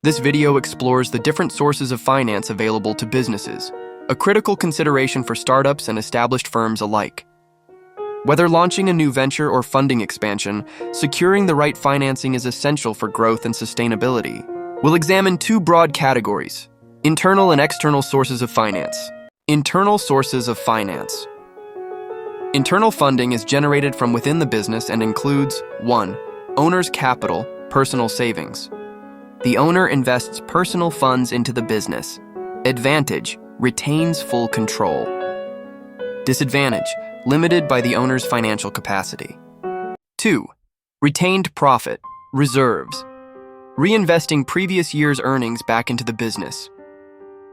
This video explores the different sources of finance available to businesses, a critical consideration for startups and established firms alike. Whether launching a new venture or funding expansion, securing the right financing is essential for growth and sustainability. We'll examine two broad categories: internal and external sources of finance. Internal sources of finance. Internal funding is generated from within the business and includes 1. Owner's capital, personal savings. The owner invests personal funds into the business. Advantage: retains full control. Disadvantage: limited by the owner's financial capacity. 2. Retained profit, reserves. Reinvesting previous year's earnings back into the business.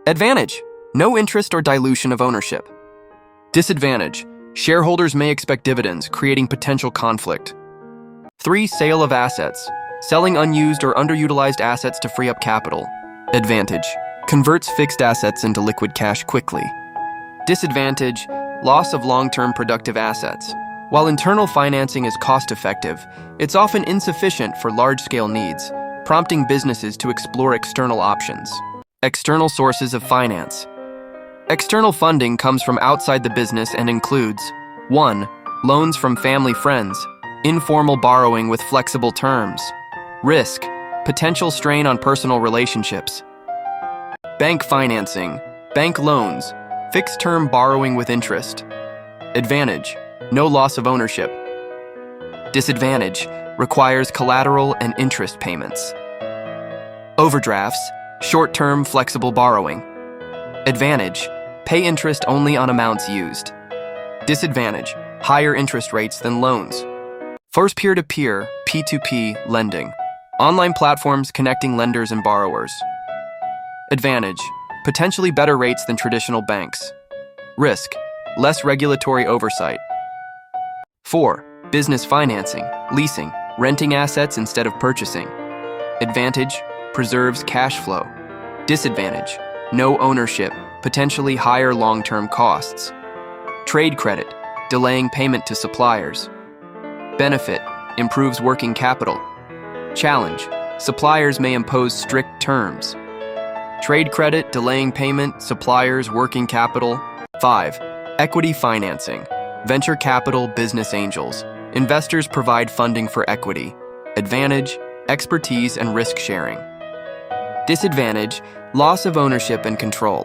Advantage: no interest or dilution of ownership. Disadvantage: shareholders may expect dividends, creating potential conflict. 3. Sale of assets. Selling unused or underutilized assets to free up capital. Advantage: converts fixed assets into liquid cash quickly. Disadvantage: loss of long-term productive assets. While internal financing is cost-effective, it's often insufficient for large-scale needs, prompting businesses to explore external options. External sources of finance. External funding comes from outside the business and includes 1. Loans from family friends. Informal borrowing with flexible terms. Risk: potential strain on personal relationships. Bank financing. Bank loans. Fixed-term borrowing with interest. Advantage: no loss of ownership. Disadvantage: requires collateral and interest payments. Overdrafts. Short-term flexible borrowing. Advantage: pay interest only on amounts used. Disadvantage: higher interest rates than loans. First, peer-to-peer, P2P lending. Online platforms connecting lenders and borrowers. Advantage: potentially better rates than traditional banks. Risk: less regulatory oversight. 4. Business financing, leasing, renting assets instead of purchasing. Advantage: preserves cash flow. Disadvantage: no ownership, potentially higher long-term costs. Trade credit, delaying payment to suppliers. Benefit: improves working capital. Challenge: suppliers may impose strict terms. Trade credit, delaying payment, suppliers, working capital. 5. Equity financing. Venture capital, business angels. Investors provide funding for equity. Advantage: expertise and risk sharing. Disadvantage: loss of ownership and control.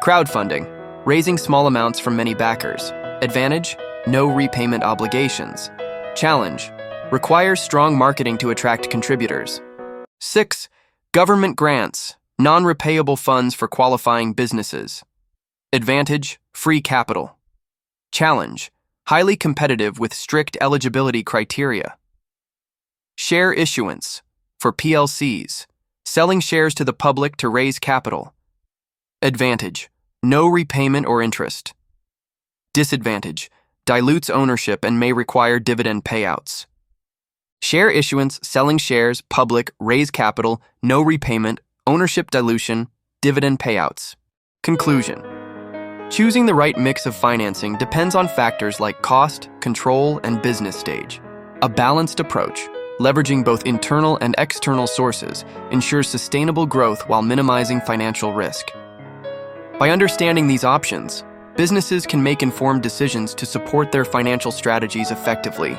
Crowdfunding. Raising small amounts from many backers. Advantage: no repayment obligations. Challenge: requires strong marketing to attract contributors. 6. Government grants. Non-repayable funds for qualifying businesses. Advantage: free capital. Challenge: highly competitive with strict eligibility criteria. Share issuance. For PLCs. Selling shares to the public to raise capital. Advantage: no repayment or interest. Disadvantage: dilutes ownership and may require dividend payouts. Share issuance, selling shares, public, raise capital, no repayment, ownership dilution, dividend payouts. Conclusion: choosing the right mix of financing depends on factors like cost, control, and business stage. A balanced approach, leveraging both internal and external sources, ensures sustainable growth while minimizing financial risk. By understanding these options, businesses can make informed decisions to support their financial strategies effectively.